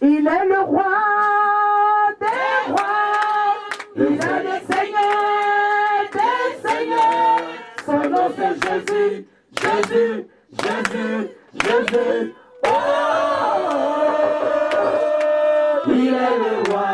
Il est le roi des rois. Il est le Seigneur des seigneurs. Son nom c'est Jésus, Jésus, Jésus, Jésus. Oh, il est le roi.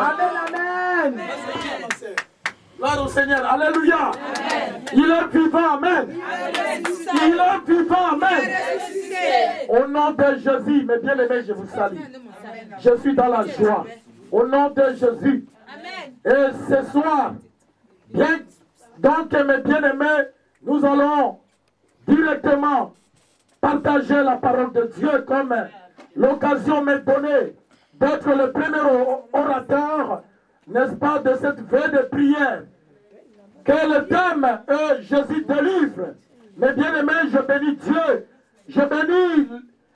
Amen, amen. Gloire au Seigneur, alléluia. Amen. Il est vivant, amen. Il est vivant, amen. Au nom de Jésus, mes bien-aimés, je vous salue. Je suis dans la joie. Au nom de Jésus. Et ce soir, bien, donc mes bien-aimés, nous allons directement partager la parole de Dieu comme l'occasion m'est donnée d'être le premier orateur, n'est-ce pas, de cette veille de prière. Que le thème est Jésus délivre. Mes bien-aimés, je bénis Dieu. Je bénis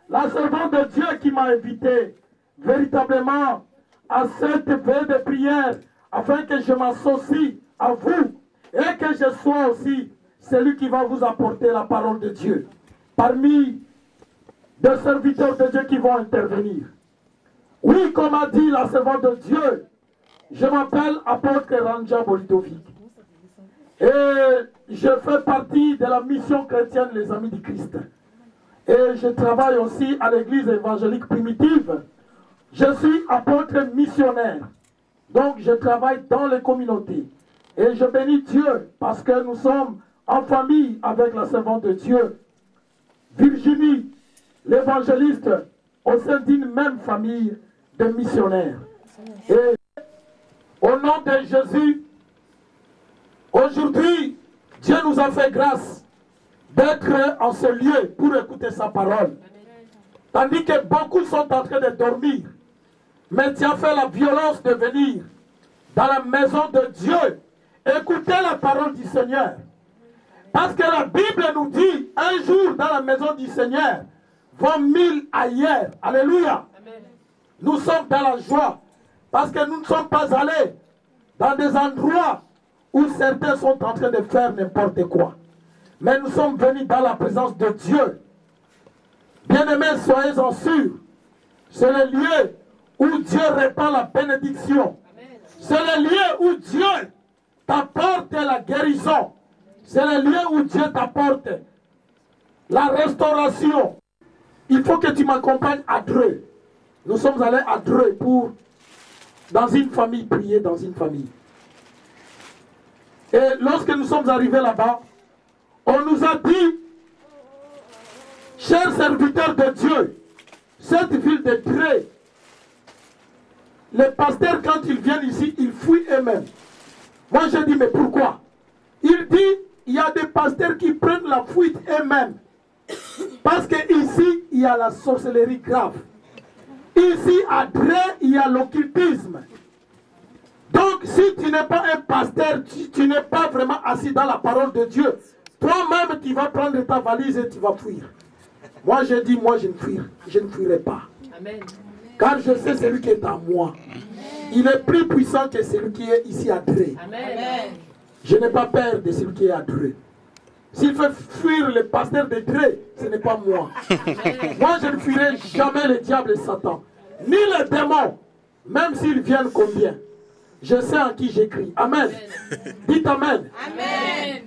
la servante de Dieu qui m'a invité véritablement à cette veille de prière afin que je m'associe à vous et que je sois aussi celui qui va vous apporter la parole de Dieu parmi des serviteurs de Dieu qui vont intervenir. Oui, comme a dit la servante de Dieu, je m'appelle apôtre Ranja Bolidovic et je fais partie de la mission chrétienne Les Amis du Christ. Et je travaille aussi à l'église évangélique primitive. Je suis apôtre missionnaire. Donc je travaille dans les communautés. Et je bénis Dieu parce que nous sommes en famille avec la servante de Dieu, Virginie, l'évangéliste, au sein d'une même famille de missionnaires. Et au nom de Jésus, aujourd'hui, Dieu nous a fait grâce d'être en ce lieu pour écouter sa parole. Tandis que beaucoup sont en train de dormir. Mais tu as fait la violence de venir dans la maison de Dieu, écouter la parole du Seigneur. Parce que la Bible nous dit, un jour dans la maison du Seigneur, vont 1000 ailleurs. Alléluia. Amen. Nous sommes dans la joie, parce que nous ne sommes pas allés dans des endroits où certains sont en train de faire n'importe quoi. Mais nous sommes venus dans la présence de Dieu. Bien-aimés, soyez-en sûrs. C'est le lieu où Dieu répand la bénédiction. C'est le lieu où Dieu t'apporte la guérison. C'est le lieu où Dieu t'apporte la restauration. Il faut que tu m'accompagnes à Dreux. Nous sommes allés à Dreux pour, dans une famille, prier dans une famille. Et lorsque nous sommes arrivés là-bas, on nous a dit, chers serviteurs de Dieu, cette ville de Dreux, les pasteurs, quand ils viennent ici, ils fuient eux-mêmes. Moi, je dis, mais pourquoi? Il dit, il y a des pasteurs qui prennent la fuite eux-mêmes. Parce qu'ici, il y a la sorcellerie grave. Ici, à Dreux, il y a l'occultisme. Donc, si tu n'es pas un pasteur, tu n'es pas vraiment assis dans la parole de Dieu, toi-même, tu vas prendre ta valise et tu vas fuir. Moi, je dis, moi, je ne fuirai pas. Amen. Car je sais celui qui est en moi. Il est plus puissant que celui qui est ici à Dreux. Amen. Je n'ai pas peur de celui qui est à Dreux. S'il fait fuir le pasteur de Dreux, ce n'est pas moi. Moi, je ne fuirai jamais le diable et Satan. Ni les démons, même s'ils viennent combien. Je sais en qui j'écris. Amen. Dites Amen. Amen.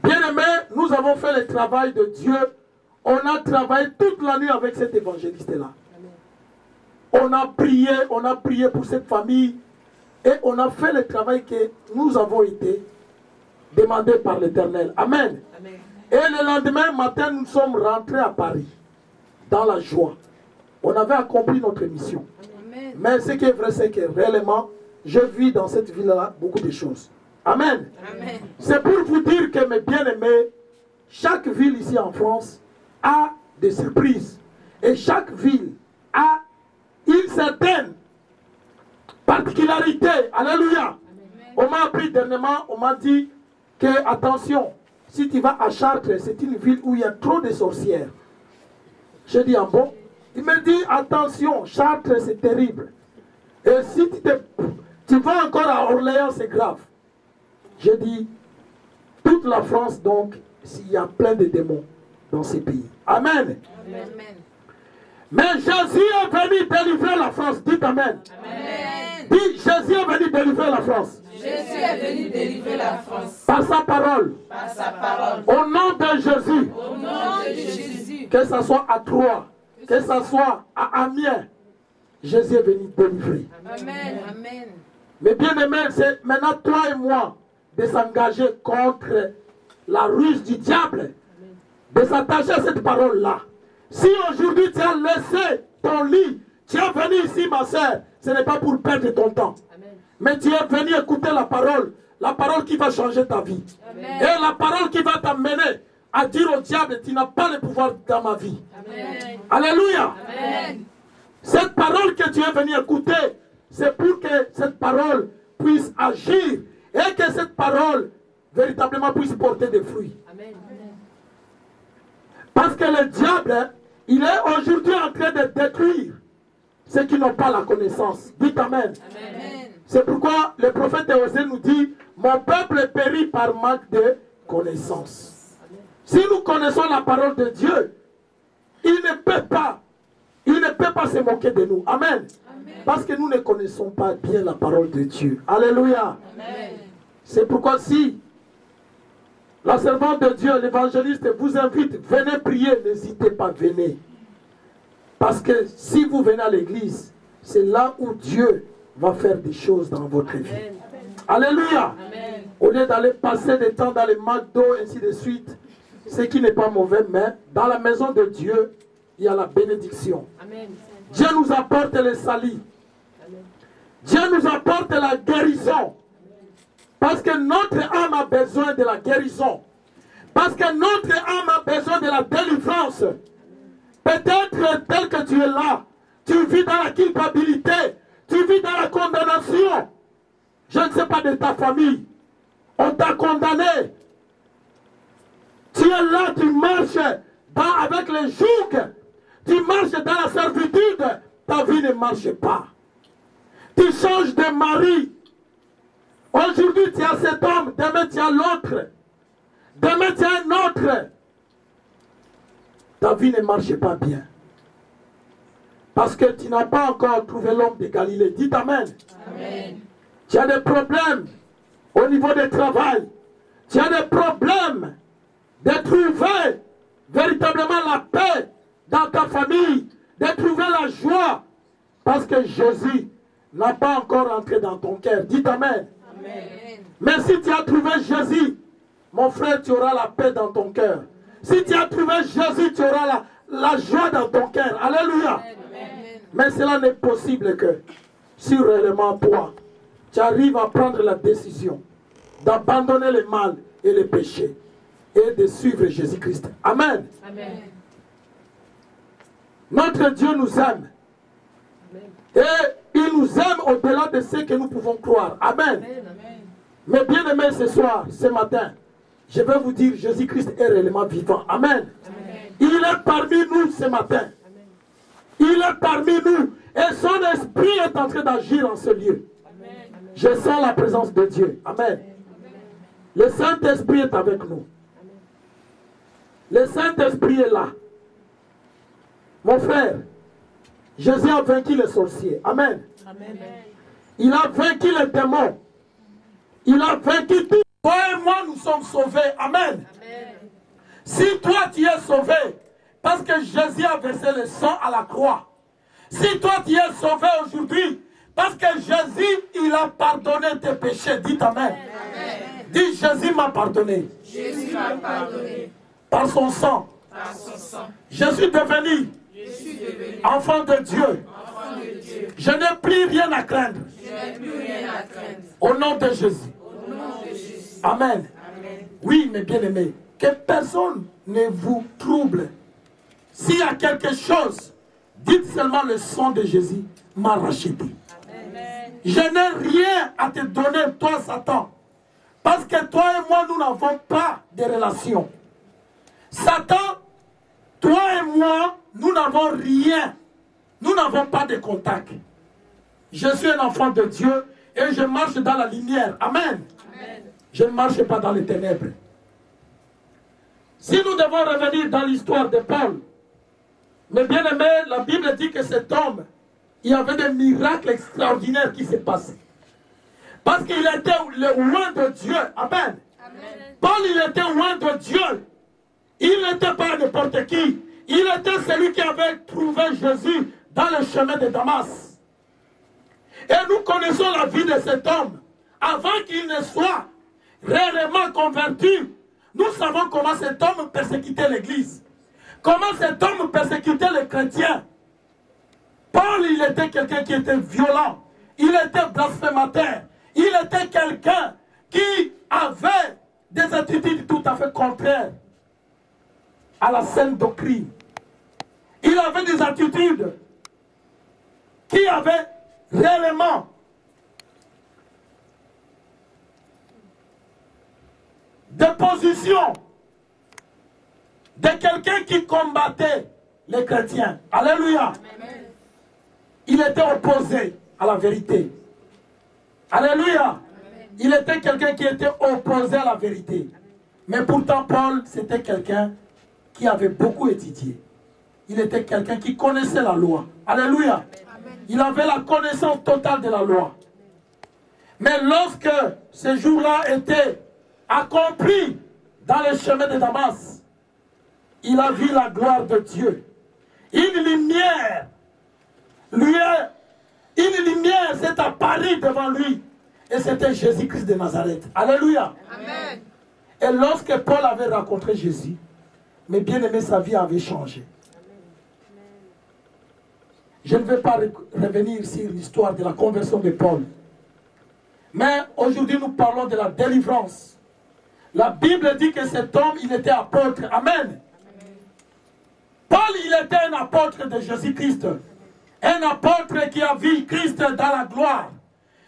Bien-aimés, nous avons fait le travail de Dieu. On a travaillé toute la nuit avec cet évangéliste-là. On a prié pour cette famille et on a fait le travail que nous avons été demandés par l'Éternel. Amen. Amen. Et le lendemain matin, nous sommes rentrés à Paris dans la joie. On avait accompli notre mission. Amen. Mais ce qui est vrai, c'est que réellement, je vis dans cette ville-là beaucoup de choses. Amen. Amen. C'est pour vous dire que, mes bien-aimés, chaque ville ici en France a des surprises. Et chaque ville a une certaine particularité. Alléluia. Amen. On m'a appris dernièrement, on m'a dit que, attention, si tu vas à Chartres, c'est une ville où il y a trop de sorcières. Je dis, ah bon? Il me dit, attention, Chartres, c'est terrible. Et si tu vas encore à Orléans, c'est grave. Je dis, toute la France, donc, s'il y a plein de démons dans ces pays. Amen. Amen. Mais Jésus est venu délivrer la France. Dites Amen. Amen. Dis, Jésus est venu délivrer la France. Jésus est venu délivrer la France. Par sa parole. Par sa parole. Au nom de Jésus. Au nom de Jésus. Que ce soit à Troyes, que ce soit à Amiens, Jésus est venu délivrer. Amen. Amen. Mais bien aimé, c'est maintenant toi et moi de s'engager contre la ruse du diable, de s'attacher à cette parole-là. Si aujourd'hui tu as laissé ton lit, tu es venu ici, ma soeur, ce n'est pas pour perdre ton temps. Amen. Mais tu es venu écouter la parole qui va changer ta vie. Amen. Et la parole qui va t'amener à dire au diable, tu n'as pas le pouvoir dans ma vie. Amen. Alléluia. Amen. Cette parole que tu es venu écouter, c'est pour que cette parole puisse agir et que cette parole véritablement puisse porter des fruits. Amen. Parce que le diable, il est aujourd'hui en train de détruire ceux qui n'ont pas la connaissance. Dites Amen. Amen. C'est pourquoi le prophète Osée nous dit, mon peuple périt par manque de connaissance. Si nous connaissons la parole de Dieu, il ne peut pas se moquer de nous. Amen. Parce que nous ne connaissons pas bien la parole de Dieu. Alléluia. Amen. C'est pourquoi si la servante de Dieu, l'évangéliste, vous invite, venez prier, n'hésitez pas, venez. Parce que si vous venez à l'église, c'est là où Dieu va faire des choses dans votre vie. Alléluia. Amen. Au lieu d'aller passer des temps dans les McDo, ainsi de suite, ce qui n'est pas mauvais, mais dans la maison de Dieu, il y a la bénédiction. Amen. Dieu nous apporte le salut. Dieu nous apporte la guérison. Parce que notre âme a besoin de la guérison. Parce que notre âme a besoin de la délivrance. Peut-être tel que tu es là, tu vis dans la culpabilité, tu vis dans la condamnation. Je ne sais pas de ta famille. On t'a condamné. Tu es là, tu marches avec les jougs. Tu marches dans la servitude. Ta vie ne marche pas. Tu changes de mari. Aujourd'hui, tu as cet homme. Demain, tu as l'autre. Demain, tu as un autre. Ta vie ne marche pas bien. Parce que tu n'as pas encore trouvé l'homme de Galilée. Dites Amen. Amen. Tu as des problèmes au niveau du travail. Tu as des problèmes de trouver véritablement la paix dans ta famille, de trouver la joie. Parce que Jésus n'a pas encore entré dans ton cœur. Dites Amen. Amen. Mais si tu as trouvé Jésus, mon frère, tu auras la paix dans ton cœur. Si tu as trouvé Jésus, tu auras la joie dans ton cœur. Alléluia. Amen. Mais cela n'est possible que si réellement toi, tu arrives à prendre la décision d'abandonner le mal et le péché et de suivre Jésus-Christ. Amen. Amen. Notre Dieu nous aime. Et il nous aime au-delà de ce que nous pouvons croire. Amen. Mais bien aimé ce soir, ce matin, je vais vous dire, Jésus-Christ est réellement vivant. Amen. Il est parmi nous ce matin. Il est parmi nous. Et son esprit est en train d'agir en ce lieu. Je sens la présence de Dieu. Amen. Le Saint-Esprit est avec nous. Le Saint-Esprit est là. Mon frère, Jésus a vaincu les sorciers. Amen. Il a vaincu les démons. Il a vaincu tout. Toi et moi, nous sommes sauvés. Amen. Si toi, tu es sauvé, parce que Jésus a versé le sang à la croix. Si toi, tu es sauvé aujourd'hui, parce que Jésus, il a pardonné tes péchés. Dites Amen. Dis, Jésus m'a pardonné. Jésus m'a pardonné. Par son sang. Par son sang. Je suis devenu enfant de Dieu. Enfant de Dieu. Je n'ai plus rien à craindre. Je n'ai plus rien à craindre. Au nom de Jésus. Au nom de Jésus. Amen. Amen. Oui, mes bien-aimés, que personne ne vous trouble. S'il y a quelque chose, dites seulement le sang de Jésus m'a racheté. Amen. Je n'ai rien à te donner, toi, Satan. Parce que toi et moi, nous n'avons pas de relation. Satan, toi et moi, nous n'avons rien. Nous n'avons pas de contact. Je suis un enfant de Dieu et je marche dans la lumière. Amen. Amen. Je ne marche pas dans les ténèbres. Si nous devons revenir dans l'histoire de Paul, Mais bien aimé, la Bible dit que cet homme, il y avait des miracles extraordinaires qui s'est passé. Parce qu'il était le roi de Dieu. Amen. Amen. Paul, il était roi de Dieu. Il n'était pas n'importe qui. Il était celui qui avait trouvé Jésus dans le chemin de Damas. Et nous connaissons la vie de cet homme. Avant qu'il ne soit réellement converti, nous savons comment cet homme persécutait l'Église. Comment cet homme persécutait les chrétiens. Paul, il était quelqu'un qui était violent. Il était blasphémateur. Il était quelqu'un qui avait des attitudes tout à fait contraires à la saine doctrine. Il avait des attitudes qui avaient réellement des positions de quelqu'un qui combattait les chrétiens. Alléluia. Amen. Il était opposé à la vérité. Alléluia. Amen. Il était quelqu'un qui était opposé à la vérité. Mais pourtant, Paul, c'était quelqu'un qui avait beaucoup étudié. Il était quelqu'un qui connaissait la loi. Alléluia. Amen. Il avait la connaissance totale de la loi. Mais lorsque ce jour-là était accompli dans le chemin de Damas, il a vu la gloire de Dieu. Une lumière s'est apparue devant lui. Et c'était Jésus-Christ de Nazareth. Alléluia. Amen. Et lorsque Paul avait rencontré Jésus, mais bien aimé, sa vie avait changé. Je ne vais pas revenir sur l'histoire de la conversion de Paul. Mais aujourd'hui, nous parlons de la délivrance. La Bible dit que cet homme, il était apôtre. Amen. Paul, il était un apôtre de Jésus-Christ. Un apôtre qui a vu Christ dans la gloire.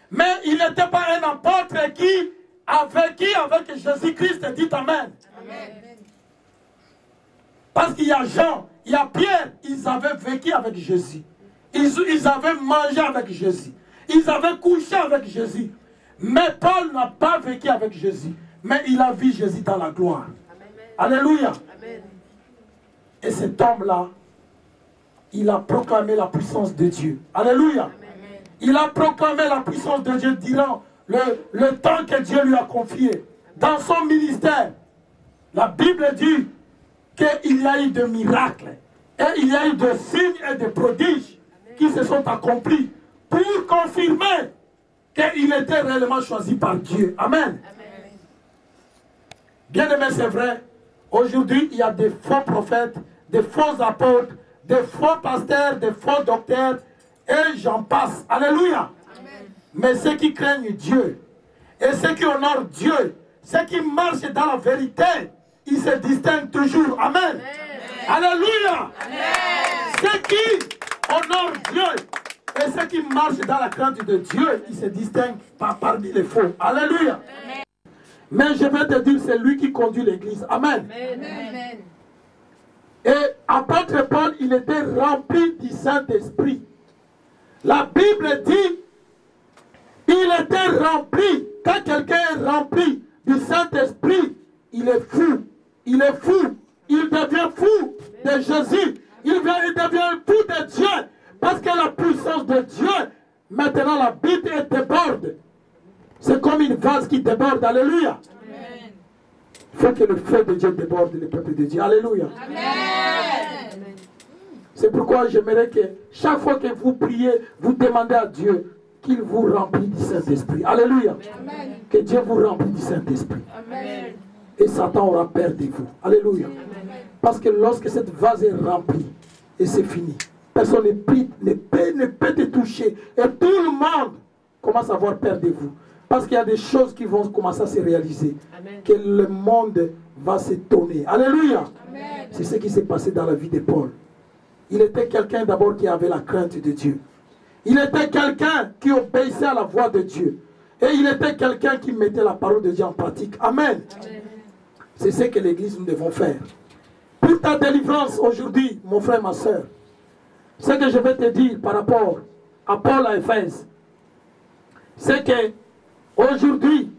Mais il n'était pas un apôtre qui a vécu avec Jésus-Christ. Dites Amen. Amen. Parce qu'il y a Jean, il y a Pierre, ils avaient vécu avec Jésus. Ils avaient mangé avec Jésus. Ils avaient couché avec Jésus. Mais Paul n'a pas vécu avec Jésus. Mais il a vu Jésus dans la gloire. Amen. Alléluia. Amen. Et cet homme-là, il a proclamé la puissance de Dieu. Alléluia. Amen. Il a proclamé la puissance de Dieu durant le temps que Dieu lui a confié. Dans son ministère, la Bible dit qu'il y a eu de miracles. Et il y a eu de signes et de prodiges qui se sont accomplis pour confirmer qu'il était réellement choisi par Dieu. Amen. Amen. Bien aimé, c'est vrai. Aujourd'hui, il y a des faux prophètes, des faux apôtres, des faux pasteurs, des faux docteurs, et j'en passe. Alléluia. Amen. Mais ceux qui craignent Dieu, et ceux qui honorent Dieu, ceux qui marchent dans la vérité, ils se distinguent toujours. Amen. Amen. Alléluia. Amen. Ceux qui honorent Dieu, et ceux qui marchent dans la crainte de Dieu, ils se distinguent parmi les faux. Alléluia. Amen. Mais je vais te dire, c'est lui qui conduit l'église. Amen. Amen. Et apôtre Paul, il était rempli du Saint-Esprit. La Bible dit, il était rempli. Quand quelqu'un est rempli du Saint-Esprit, il est fou. Il est fou. Il devient fou de Jésus. Il devient fou de Dieu. Parce que la puissance de Dieu, maintenant la Bible déborde. C'est comme une vase qui déborde. Alléluia. Amen. Il faut que le feu de Dieu déborde le peuple de Dieu. Alléluia. Amen. C'est pourquoi j'aimerais que chaque fois que vous priez, vous demandez à Dieu qu'il vous remplisse du Saint-Esprit. Alléluia. Amen. Que Dieu vous remplisse du Saint-Esprit. Amen. Et Satan aura peur de vous. Alléluia. Parce que lorsque cette vase est remplie, et c'est fini, personne ne peut te toucher. Et tout le monde commence à avoir peur de vous. Parce qu'il y a des choses qui vont commencer à se réaliser. Amen. Que le monde va s'étonner. Alléluia. Amen. C'est ce qui s'est passé dans la vie de Paul. Il était quelqu'un d'abord qui avait la crainte de Dieu. Il était quelqu'un qui obéissait à la voix de Dieu. Et il était quelqu'un qui mettait la parole de Dieu en pratique. Amen. Amen. C'est ce que l'Église nous devons faire. Pour ta délivrance aujourd'hui, mon frère, ma soeur, ce que je vais te dire par rapport à Paul à Éphèse, c'est que aujourd'hui,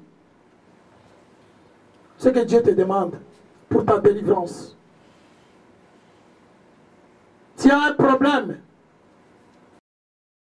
ce que Dieu te demande pour ta délivrance, Tu as un problème